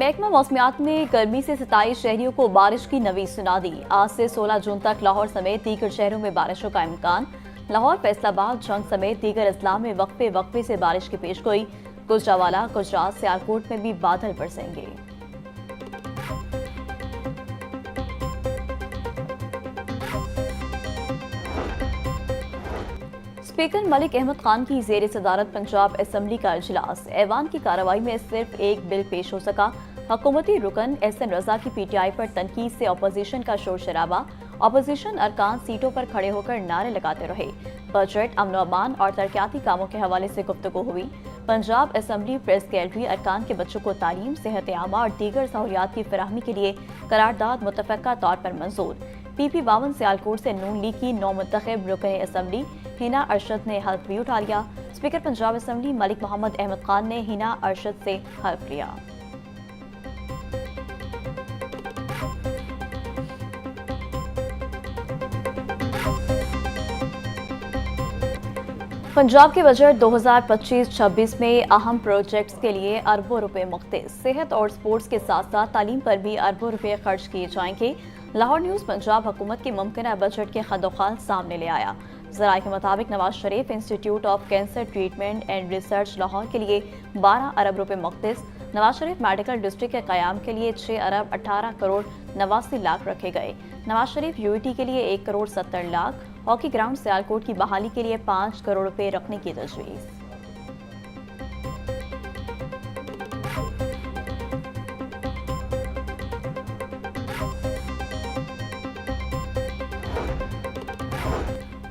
महकमा मौसमियात ने गर्मी से 27 शहरियों को बारिश की नवीद सुना दी। आज से 16 जून तक लाहौर समेत दीगर शहरों में बारिशों का इम्कान। लाहौर, फैसलाबाद, झंग समेत दीगर अजला में वक्फे वक्फे से बारिश की पेशगोई। गुजरावाला, गुजरात, सियालकोट में भी बादल बरसेंगे। स्पीकर मलिक अहमद खान की ज़ेर सदारत पंजाब असम्बली का इजलास। ऐवान की कार्रवाई में सिर्फ एक बिल पेश हो सका। हुकूमती रुकन एहसन रजा की पीटीआई पर तनकीद से अपोजिशन का शोर शराबा। अपोजिशन अरकान सीटों पर खड़े होकर नारे लगाते रहे। बजट, अमन अमान और तरक्याती कामों के हवाले से गुफ्तगू हुई। पंजाब असम्बली प्रेस गैलरी अरकान के बच्चों को तालीम, सेहत आमा और दीगर सहूलियात की फराहमी के लिए करारदाद मुतफ़क्का तौर पर मंजूर। PP 52 सियालकोट से नून लीग की नौमुंतखब रुकन असम्बली हिना अरशद ने हल्फ भी उठा लिया। स्पीकर पंजाब असम्बली मलिक मोहम्मद अहमद खान ने हिना अरशद से हल्फ लिया। पंजाब के बजट 2025-26 में अहम प्रोजेक्ट्स के लिए अरबों रुपए मुख्तस। सेहत और स्पोर्ट्स के साथ साथ तालीम पर भी अरबों रुपए खर्च किए जाएंगे। लाहौर न्यूज़ पंजाब हुकूमत के मुमकिना बजट के खदोखाल सामने ले आया। ज़राए के मुताबिक Nawaz Sharif institute of cancer treatment and research Lahore के लिए 12 अरब रुपए मुख्तस। नवाज शरीफ मेडिकल डिस्ट्रिक्ट के क़याम के लिए 6 अरब 18 करोड़ 89 लाख रखे गए। नवाज शरीफ UET के लिए 1 करोड़ 70 लाख। हॉकी ग्राउंड सियालकोट की बहाली के लिए 5 करोड़ रुपए रखने की तजवीज़।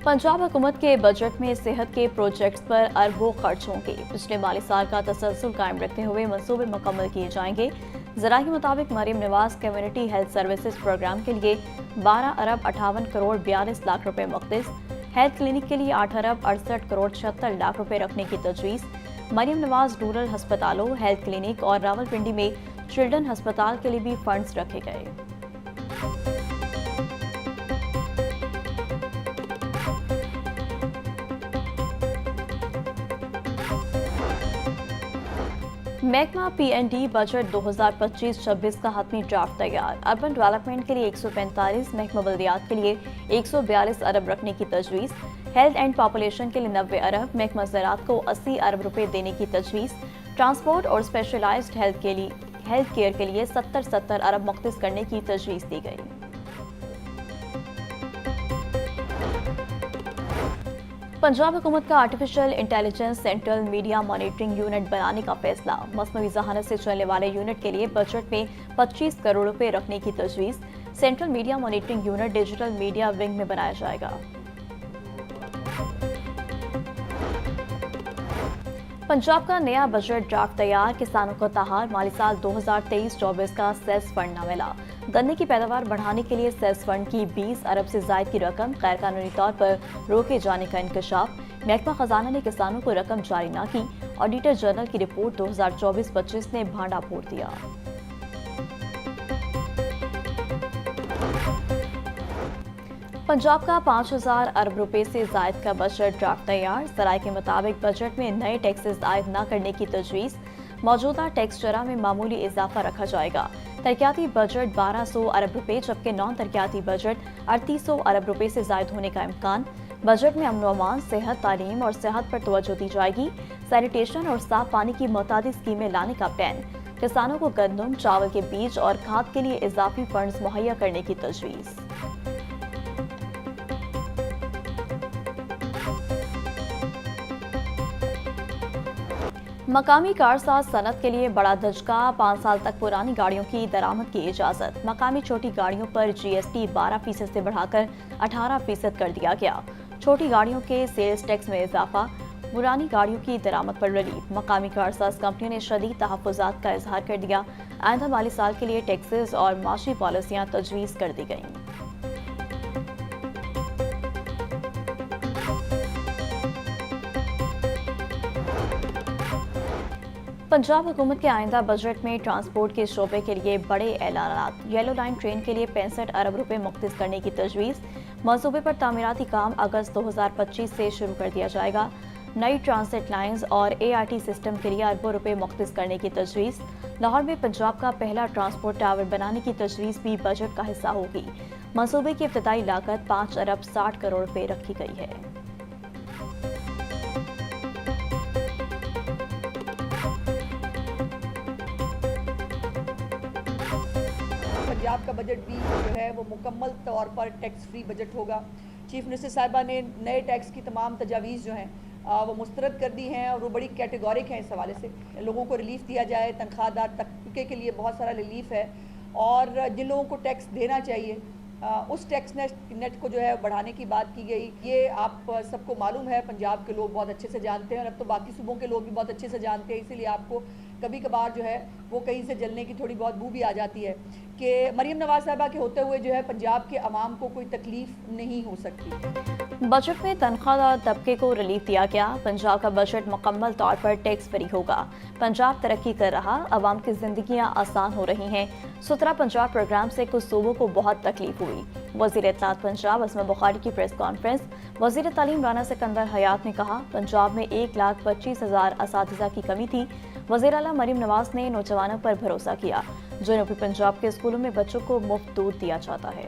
पंजाब हुकूमत के बजट में सेहत के प्रोजेक्ट्स पर अरबों खर्च होंगे। पिछले माली साल का तसलसल कायम रखते हुए मंसूबे मुकम्मल किए जाएंगे। ज़राए के मुताबिक Maryam Nawaz community health services program के लिए 12 अरब 58 करोड़ 42 लाख रुपए मुख्तस। हेल्थ क्लिनिक के लिए 8 अरब 68 करोड़ 76 लाख रुपए रखने की तजवीज़। मरीम नवाज रूरल हस्पतालों, हेल्थ क्लिनिक और रावलपिंडी में चिल्ड्रन हस्पताल के लिए भी फंड्स रखे गए। महकमा PND बजट 2025-26 का हतमी ड्राफ्ट तैयार। अर्बन डेवलपमेंट के लिए 145, महकमा बल्दियात के लिए 142 अरब रखने की तजवीज़। हेल्थ एंड पॉपुलेशन के लिए 90 अरब, महकमा ज़राअत को 80 अरब रुपए देने की तजवीज़। ट्रांसपोर्ट और स्पेशलाइज्ड हेल्थ केयर के लिए 70 अरब मुख्तस करने की तजवीज़ दी गई। पंजाब हुकूमत का artificial intelligence central media monitoring unit बनाने का फैसला। मसनवी ज़हानत से चलने वाले यूनिट के लिए बजट में 25 करोड़ रुपए रखने की तजवीज़। Central media monitoring unit digital media wing में बनाया जाएगा। पंजाब का नया बजट ड्राफ्ट तैयार। किसानों को तहार। माली साल 2023-24 का सेस फंड न मिला। गन्ने की पैदावार बढ़ाने के लिए सेस फंड की 20 अरब से जायद की रकम गैर कानूनी तौर पर रोके जाने का इंकशाफ। महकमा खजाना ने किसानों को रकम जारी न की। ऑडिटर जनरल की रिपोर्ट 2024-25 ने भांडा फोड़ दिया। पंजाब का 5000 अरब रुपए से जायद का बजट ड्राफ्ट तैयार। ज़राए के मुताबिक बजट में नए टैक्सेस आयद न करने की तजवीज़। मौजूदा टैक्स शरह में मामूली इजाफा रखा जाएगा। तरक्याती बजट 1200 अरब रुपए जबकि नॉन तरक्याती बजट 3800 अरब रुपए से जायद होने का इम्कान। बजट में अमन अमान, सेहत, तालीम और सेहत पर तवज्जो दी जाएगी। सैनिटेशन और साफ पानी की मुतादी स्कीमें लाने का प्लान। किसानों को गंदम, चावल के बीज और खाद के लिए इजाफी फंड्स मुहैया करने की तजवीज़। मकामी कारसाज सनत के लिए बड़ा धचका। 5 साल तक पुरानी गाड़ियों की दरामद की इजाज़त। मकामी छोटी गाड़ियों पर GST 12% से बढ़ाकर 18% कर दिया गया। छोटी गाड़ियों के सेल्स टैक्स में इजाफा। पुरानी गाड़ियों की दरामद पर रिलीफ। मकामी कारसाज कंपनियों ने शदीद तहफ़्फ़ुज़ात का इजहार कर दिया। आइंदा माली साल के लिए टैक्सेस और माशी पॉलिसियाँ तजवीज़ कर दी गईं। पंजाब हुकूमत के आइंदा बजट में ट्रांसपोर्ट के शोबे के लिए बड़े ऐलानात। येलो लाइन ट्रेन के लिए 65 अरब रुपए मुख्तस करने की तजवीज़। मंसूबे पर तामीराती काम अगस्त 2025 से शुरू कर दिया जाएगा। नई ट्रांसिट लाइंस और ART सिस्टम के लिए अरबों रुपए मुख्तस करने की तजवीज़। लाहौर में पंजाब का पहला ट्रांसपोर्ट टावर बनाने की तजवीज़ भी बजट का हिस्सा होगी। मंसूबे की इब्तदाई लागत 5 अरब 60 करोड़ रुपए रखी गई है। पंजाब का बजट भी जो है वो मुकम्मल तौर पर टैक्स फ्री बजट होगा। चीफ मिनिस्टर साहिबा ने नए टैक्स की तमाम तजावीज़ जो हैं वो मुस्तरद कर दी हैं और वो बड़ी कैटेगोरिक हैं। इस हवाले से लोगों को रिलीफ दिया जाए, तनख्वाहदार तबके के लिए बहुत सारा रिलीफ है और जिन लोगों को टैक्स देना चाहिए उस टैक्स नेट को जो है बढ़ाने की बात की गई। ये आप सबको मालूम है, पंजाब के लोग बहुत अच्छे से जानते हैं और अब तो बाकी सूबों के लोग भी बहुत अच्छे से जानते हैं, इसीलिए आपको कभी कभार जो है वो कहीं से जलने की थोड़ी बहुत बू भी आ जाती है कि मरीम नवाज साहिबा के होते हुए जो है पंजाब के अवाम को कोई तकलीफ नहीं हो सकती। बजट में तनख्वाहदार तबके को रिलीफ दिया गया। पंजाब का बजट मुकम्मल तौर पर टैक्स फ्री होगा। पंजाब तरक्की कर रहा, अवाम की जिंदगियां आसान हो रही हैं। सुथरा पंजाब प्रोग्राम से कुछ सूबों को बहुत तकलीफ हुई। वज़ीर इत्तलात पंजाब असमा बुखारी की प्रेस कॉन्फ्रेंस। वज़ीर तालीम राना सिकंदर हयात ने कहा, पंजाब में 1,25,000 असातिज़ा की कमी थी। वज़ीर आला मरीम नवाज ने नौजवानों पर भरोसा किया। जनूबी पंजाब के स्कूलों में बच्चों को मुफ्त दूध दिया जाता है।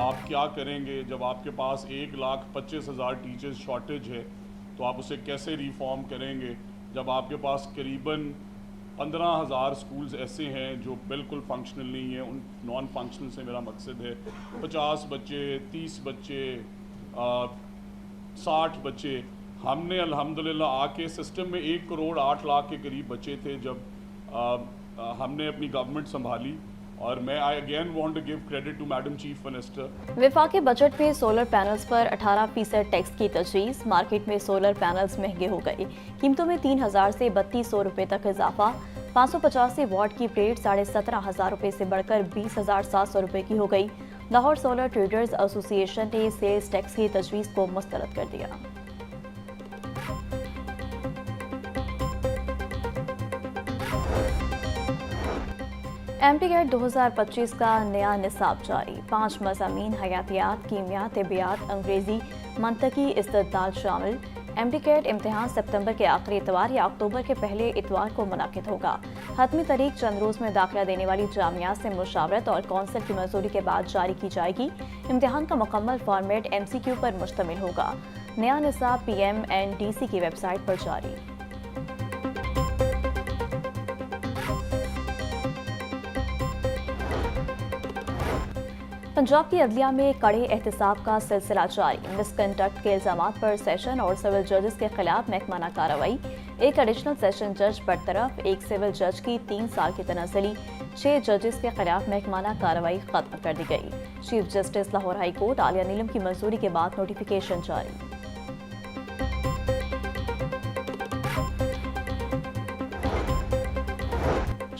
आप क्या करेंगे जब आपके पास 1,25,000 टीचर्स शॉर्टेज है, तो आप उसे कैसे रिफॉर्म करेंगे जब आपके पास करीबन 15,000 स्कूल्स ऐसे हैं जो बिल्कुल फंक्शनल नहीं है। उन नॉन फंक्शनल से मेरा मकसद है 50 बच्चे, 30 बच्चे, 60 बच्चे। हमने अल्हम्दुलिल्लाह आके सिस्टम में 1 करोड़ 8 लाख के करीब बच्चे थे जब हमने अपनी गवर्नमेंट संभाली। और मैं I again want to give credit to madam chief minister. वफाकी बजट में सोलर पैनल्स पर 18% टैक्स की तजवीज़। मार्केट में सोलर पैनल्स महंगे हो गए। कीमतों में 3,000 से 3,200 रुपये तक इजाफा। 585 वाट की प्लेट 17,500 रुपये से बढ़कर 20,700 रुपये की हो गई। लाहौर सोलर ट्रेडर्स एसोसिएशन ने सेल्स टैक्स की तजवीज़ को मुस्तरद कर दिया। MTCAT 2025 का नया निसाब जारी। 5 मज़ामीन हयातियात, कीमिया, तिबियात, अंग्रेज़ी, मंतकी, इस्तिदलाल शामिल। MTCAT इम्तिहान सितंबर के आखिरी इतवार या अक्टूबर के पहले इतवार को मुनाकिद होगा। हतमी तारीख चंद रोज़ में दाखिला देने वाली जामियात से मुशावरत और कौंसिल की मंजूरी के बाद जारी की जाएगी। इम्तिहान का मुकम्मल फॉर्मेट MCQ पर मुश्तमिल होगा। नया निसाब PMNDC की वेबसाइट पर जारी। पंजाब की अदलिया में कड़े एहतसाब का सिलसिला जारी। मिसकंडक्ट के इल्जामात पर सेशन और सिविल जजेस के खिलाफ महकमाना कार्रवाई। एक एडिशनल सेशन जज बरतरफ, एक सिविल जज की 3 साल की तनज़्ज़ुली। 6 जजेस के खिलाफ महकमाना कार्रवाई खत्म कर दी गई। Chief justice Lahore high court Aalia Neelam की मंजूरी के बाद नोटिफिकेशन जारी।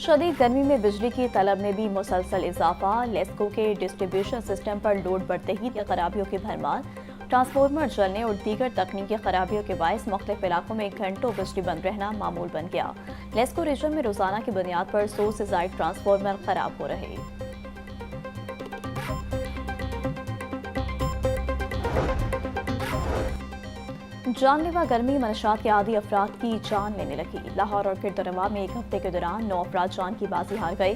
शदीद गर्मी में बिजली की तलब में भी मुसलसल इजाफा। लेस्को के डिस्ट्रीब्यूशन सिस्टम पर लोड बढ़ते ही खराबियों की भरमार। ट्रांसफार्मर जलने और दीगर तकनीकी खराबियों के बायस मुख्तलिफ इलाकों में घंटों बिजली बंद रहना मामूल बन गया। लेस्को रीजन में रोजाना की बुनियाद पर 100 से ज्यादा ट्रांसफार्मर खराब हो रहे। जानलेवा गर्मी मनशात के आदी अफराद की जान लेने लगी। लाहौर और किरदुरवा में एक हफ्ते के दौरान 9 अफराद जान की बाजी हार गए।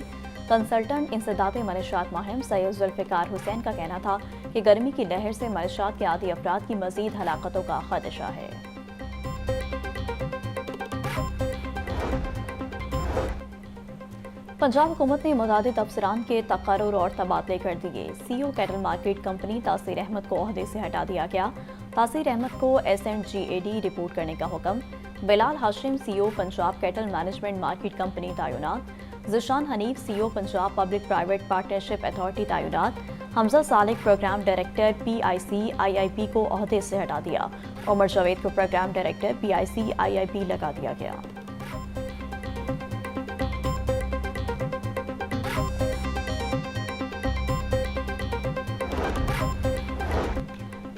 कंसल्टेंट इंसदाद मनशात माहिम सैयद जुल्फ़िकार हुसैन का कहना था कि गर्मी की लहर से मनशात के आदी अफराद की मजीद हलाकतों का खदशा है। पंजाब हुकूमत ने मुतादिद अफसरान के तकर्रुर और तबादले कर दिए। CEO कैटल मार्केट कंपनी तासीर अहमद को ओहदे से हटा दिया गया। तासीर अहमद को SNGAD रिपोर्ट करने का हुक्म। Bilal Hashim CEO Punjab cattle management market company तैनात। Zeeshan Hanif CEO Punjab public private partnership authority तैनात। Hamza Salik program director PIC IIP को ओहदे से हटा दिया। उमर जावेद को प्रोग्राम डायरेक्टर PIC IIP लगा दिया गया।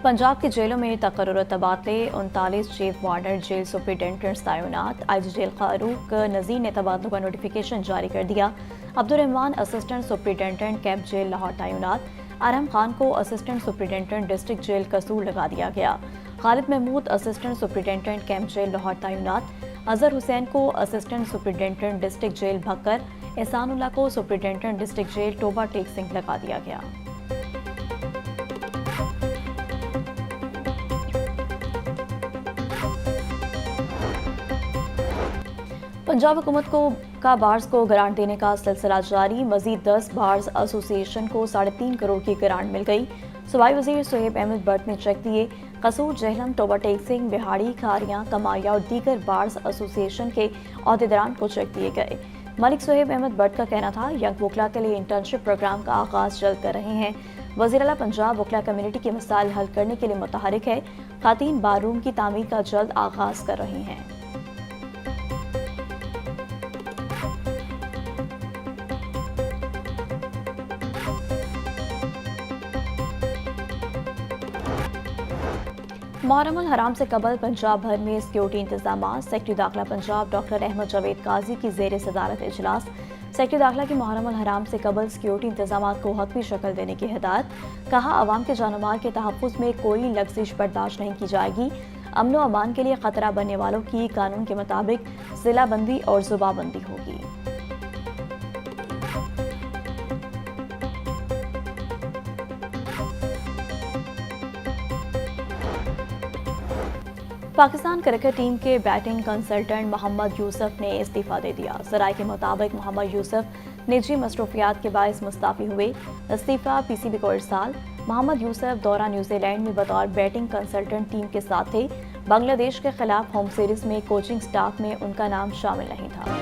पंजाब की जेलों में तकर्रुर तबादले 39 चीफ वार्डर जेल सुपरिटेंडेंट्स तैनात। आईजी जेल फारूक नज़ीर ने तबादलों का नोटिफिकेशन जारी कर दिया। Abdurrahman assistant superintendent camp jail Lahore तैनात। अरहम खान को असिस्टेंट सुपरिटेंडेंट डिस्ट्रिक्ट जेल कसूर लगा दिया गया। Khalid Mahmood assistant superintendent camp jail Lahore तैनात। अजहर हुसैन को assistant superintendent district jail Bhakkar. Ehsanullah को superintendent district jail Toba Tek Singh लगा दिया गया। पंजाब हुकूमत का बार्स को ग्रांट देने का सिलसिला जारी। मजीद 10 बार्स एसोसिएशन को 3.5 करोड़ की ग्रांट मिल गई। सूबाई वजीर सुहेब अहमद भट्ट ने चेक दिए। कसूर, जहलम, टोबा टेक सिंह, बिहाड़ी, खारियां, कमाया और दीगर बार्स एसोसिएशन के अहदेदारान को चेक दिए गए। मलिक सुहेब अहमद भट्ट का कहना था यंग वकला के लिए इंटर्नशिप प्रोग्राम का आगाज जल्द कर रहे हैं। वज़ीर आला पंजाब वकला कम्युनिटी की मसाइल हल करने के लिए मुतहरिक है। खातीन बार रूम की तामीर का जल्द आगाज कर रही हैं। मुहर्रम उल हराम से कबल पंजाब भर में सिक्योरिटी इंतजाम। सेक्रेटरी दाखिला पंजाब डॉक्टर अहमद जावेद काजी की ज़ेर सदारत इजलास। सेक्रेटरी दाखिला की मुहर्रम उल हराम से कबल सिक्योरिटी इंतजाम को हक़वी शक्ल देने की हिदायत। कहा अवाम के जान माल के तहफ़्फ़ुज़ में कोई लग़्ज़िश बर्दाश्त नहीं की जाएगी। अमन व अमान के लिए ख़तरा बनने वालों की कानून के मुताबिक ज़िलाबंदी और ज़ुबाबंदी होगी। पाकिस्तान क्रिकेट टीम के बैटिंग कंसल्टेंट मोहम्मद यूसुफ ने इस्तीफ़ा दे दिया। ज़राए के मुताबिक मोहम्मद यूसुफ निजी मसरूफियात के बायस मुस्ताफ़ी हुए। इस्तीफ़ा पीसीबी को इरसाल। मोहम्मद यूसुफ दौरा न्यूजीलैंड में बतौर बैटिंग कंसल्टेंट टीम के साथ थे। बांग्लादेश के खिलाफ होम सीरीज में कोचिंग स्टाफ में उनका नाम शामिल नहीं था।